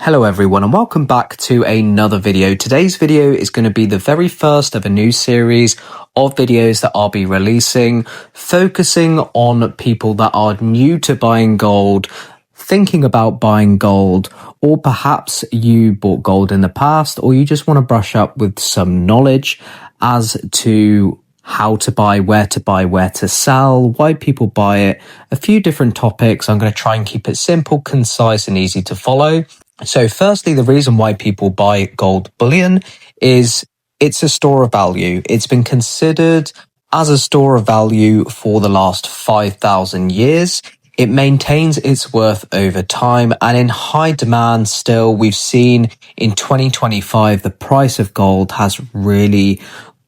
Hello everyone and welcome back to another video. Today's video is going to be the very first of a new series of videos that I'll be releasing, focusing on people that are new to buying gold, thinking about buying gold, or perhaps you bought gold in the past, or you just want to brush up with some knowledge as to how to buy, where to sell, why people buy it, a few different topics. I'm going to try and keep it simple, concise, and easy to follow. So firstly, the reason why people buy gold bullion is it's a store of value. It's been considered as a store of value for the last 5,000 years. It maintains its worth over time and in high demand still. We've seen in 2025, the price of gold has really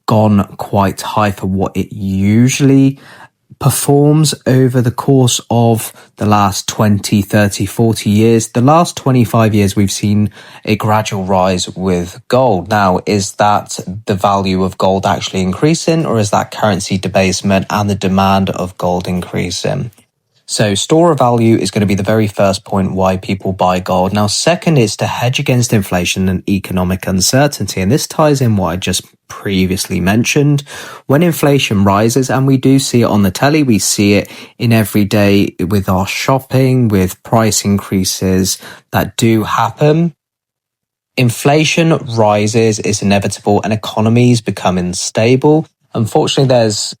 gone quite high for what it usually performs over the course of the last 20, 30, 40 years. The last 25 years, we've seen a gradual rise with gold. Now, is that the value of gold actually increasing, or is that currency debasement and the demand of gold increasing? So store of value is going to be the very first point why people buy gold. Now, second is to hedge against inflation and economic uncertainty. And this ties in what I just previously mentioned. When inflation rises, and we do see it on the telly, we see it in every day with our shopping, with price increases that do happen. Inflation rises, is inevitable, and economies become unstable. Unfortunately, there's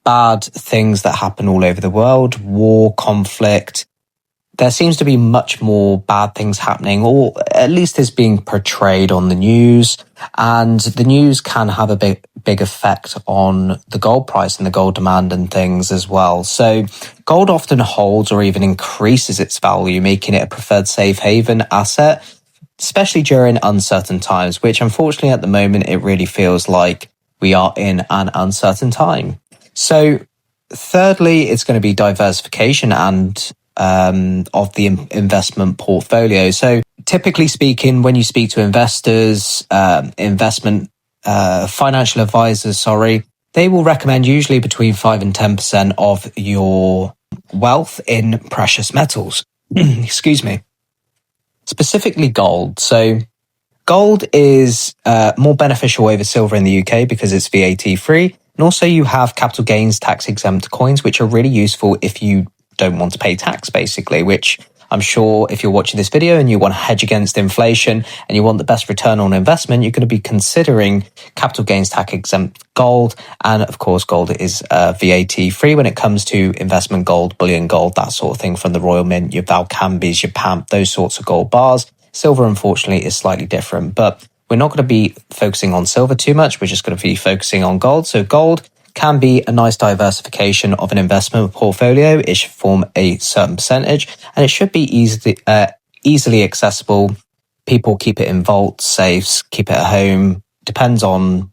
bad things that happen all over the world, war, conflict. There seems to be much more bad things happening, or at least is being portrayed on the news. And the news can have a big effect on the gold price and the gold demand and things as well. So gold often holds or even increases its value, making it a preferred safe haven asset, especially during uncertain times, which unfortunately at the moment it really feels like we are in an uncertain time. So thirdly, it's going to be diversification and of the investment portfolio. So typically speaking, when you speak to investors, financial advisors, they will recommend usually between 5 and 10% of your wealth in precious metals. Excuse me. Specifically gold. So gold is more beneficial over silver in the UK because it's VAT free. And also you have capital gains tax exempt coins, which are really useful if you don't want to pay tax, basically, which I'm sure if you're watching this video and you want to hedge against inflation and you want the best return on investment, you're going to be considering capital gains tax exempt gold. And of course, gold is VAT free when it comes to investment gold, bullion gold, that sort of thing from the Royal Mint, your Valcambys, your PAMP, those sorts of gold bars. Silver, unfortunately, is slightly different, but we're not going to be focusing on silver too much. We're just going to be focusing on gold. So gold can be a nice diversification of an investment portfolio. It should form a certain percentage and it should be easily accessible. People keep it in vaults, safes, keep it at home. Depends on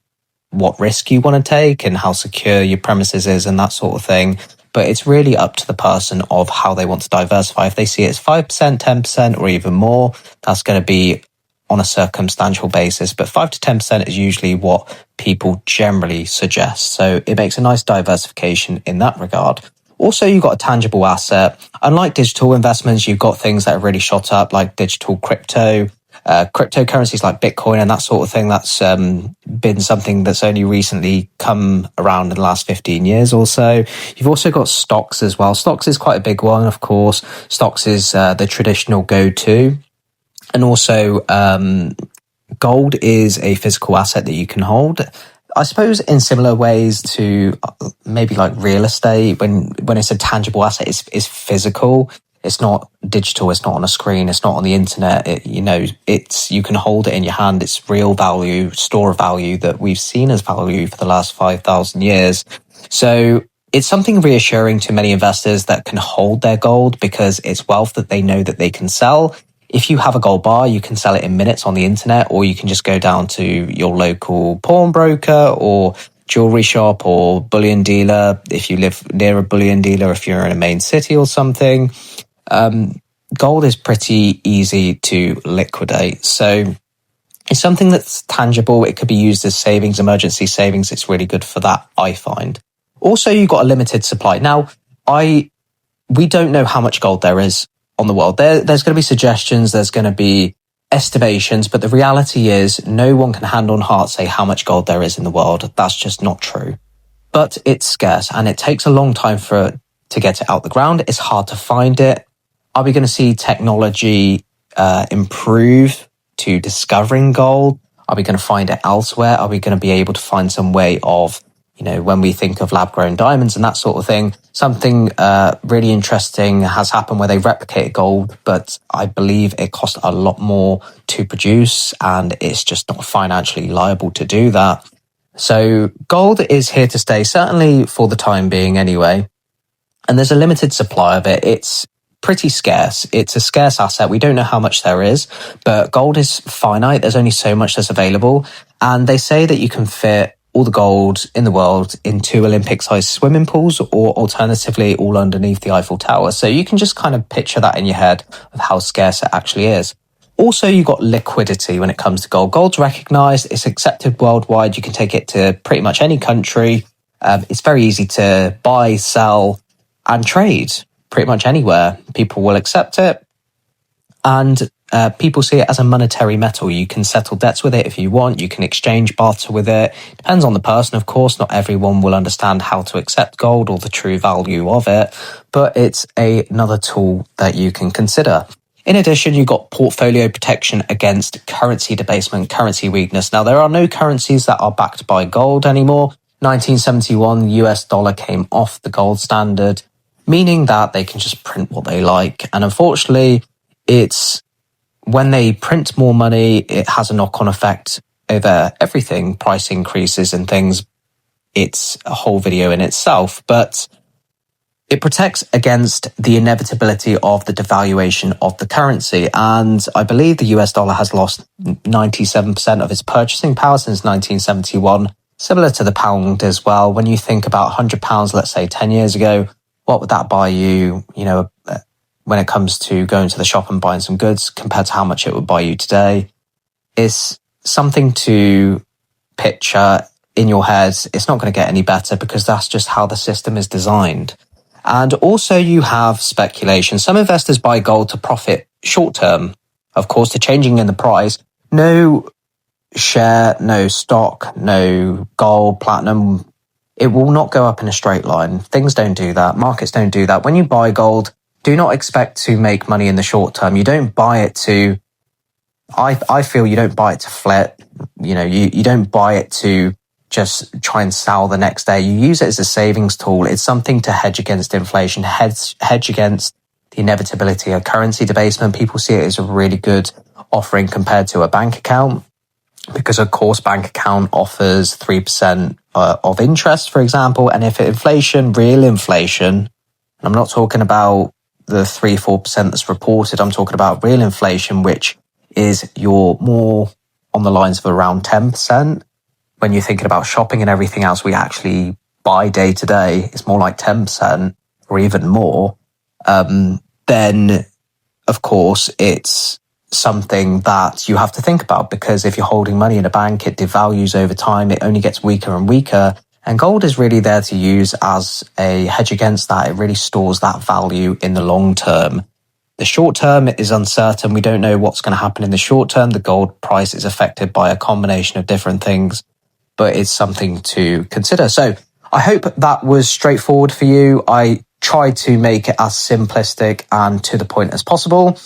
what risk you want to take and how secure your premises is and that sort of thing. But it's really up to the person of how they want to diversify. If they see it as 5%, 10%, or even more, that's going to be on a circumstantial basis, but 5 to 10% is usually what people generally suggest. So it makes a nice diversification in that regard. Also, you've got a tangible asset. Unlike digital investments, you've got things that have really shot up like digital cryptocurrencies like Bitcoin and that sort of thing. That's been something that's only recently come around in the last 15 years or so. You've also got stocks as well. Stocks is quite a big one, of course. Stocks is the traditional go-to. And also, gold is a physical asset that you can hold. I suppose in similar ways to maybe like real estate, when it's a tangible asset, it's physical. It's not digital. It's not on a screen. It's not on the internet. You can hold it in your hand. It's real value, store of value that we've seen as value for the last 5,000 years. So it's something reassuring to many investors that can hold their gold because it's wealth that they know that they can sell. If you have a gold bar, you can sell it in minutes on the internet, or you can just go down to your local pawnbroker or jewelry shop or bullion dealer. If you live near a bullion dealer, if you're in a main city or something, gold is pretty easy to liquidate. So it's something that's tangible. It could be used as savings, emergency savings. It's really good for that, I find. Also, you've got a limited supply. Now, we don't know how much gold there is on the world. There's going to be suggestions. There's going to be estimations, but the reality is no one can hand on heart say how much gold there is in the world. That's just not true. But it's scarce and it takes a long time for it to get it out the ground. It's hard to find it. Are we going to see technology improve to discovering gold? Are we going to find it elsewhere? Are we going to be able to find some way of, when we think of lab-grown diamonds and that sort of thing, something really interesting has happened where they replicated gold, but I believe it cost a lot more to produce and it's just not financially liable to do that. So gold is here to stay, certainly for the time being anyway. And there's a limited supply of it. It's pretty scarce. It's a scarce asset. We don't know how much there is, but gold is finite. There's only so much that's available. And they say that you can fit all the gold in the world in 2 Olympic-sized swimming pools, or alternatively, all underneath the Eiffel Tower. So you can just kind of picture that in your head of how scarce it actually is. Also, you've got liquidity when it comes to gold. Gold's recognized, it's accepted worldwide. You can take it to pretty much any country. It's very easy to buy, sell, and trade pretty much anywhere. People will accept it. And people see it as a monetary metal. You can settle debts with it if you want. You can exchange, barter with it. Depends on the person, of course. Not everyone will understand how to accept gold or the true value of it, but it's another tool that you can consider. In addition, you've got portfolio protection against currency debasement, currency weakness. Now, there are no currencies that are backed by gold anymore. 1971, the US dollar came off the gold standard, meaning that they can just print what they like. And unfortunately, it's when they print more money, it has a knock-on effect over everything, price increases and things. It's a whole video in itself, but it protects against the inevitability of the devaluation of the currency. And I believe the US dollar has lost 97% of its purchasing power since 1971, similar to the pound as well. When you think about £100, let's say 10 years ago, what would that buy you, when it comes to going to the shop and buying some goods compared to how much it would buy you today? It's something to picture in your head. It's not going to get any better because that's just how the system is designed. And also you have speculation. Some investors buy gold to profit short term, of course, to changing in the price. No share, no stock, no gold, platinum. It will not go up in a straight line. Things don't do that. Markets don't do that. When you buy gold, do not expect to make money in the short term. You don't buy it to, I feel you don't buy it to flip. You don't buy it to just try and sell the next day. You use it as a savings tool. It's something to hedge against inflation, hedge against the inevitability of currency debasement. People see it as a really good offering compared to a bank account because, of course, bank account offers 3% of interest, for example. And if real inflation, and I'm not talking about the 3-4% that's reported, I'm talking about real inflation, which is your more on the lines of around 10%. When you're thinking about shopping and everything else we actually buy day to day, it's more like 10% or even more. Then, of course, it's something that you have to think about, because if you're holding money in a bank, it devalues over time. It only gets weaker and weaker. And gold is really there to use as a hedge against that. It really stores that value in the long term. The short term is uncertain. We don't know what's going to happen in the short term. The gold price is affected by a combination of different things, but it's something to consider. So I hope that was straightforward for you. I tried to make it as simplistic and to the point as possible.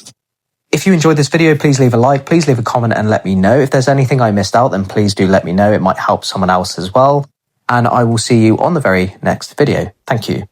If you enjoyed this video, please leave a like, please leave a comment and let me know. If there's anything I missed out, then please do let me know. It might help someone else as well. And I will see you on the very next video. Thank you.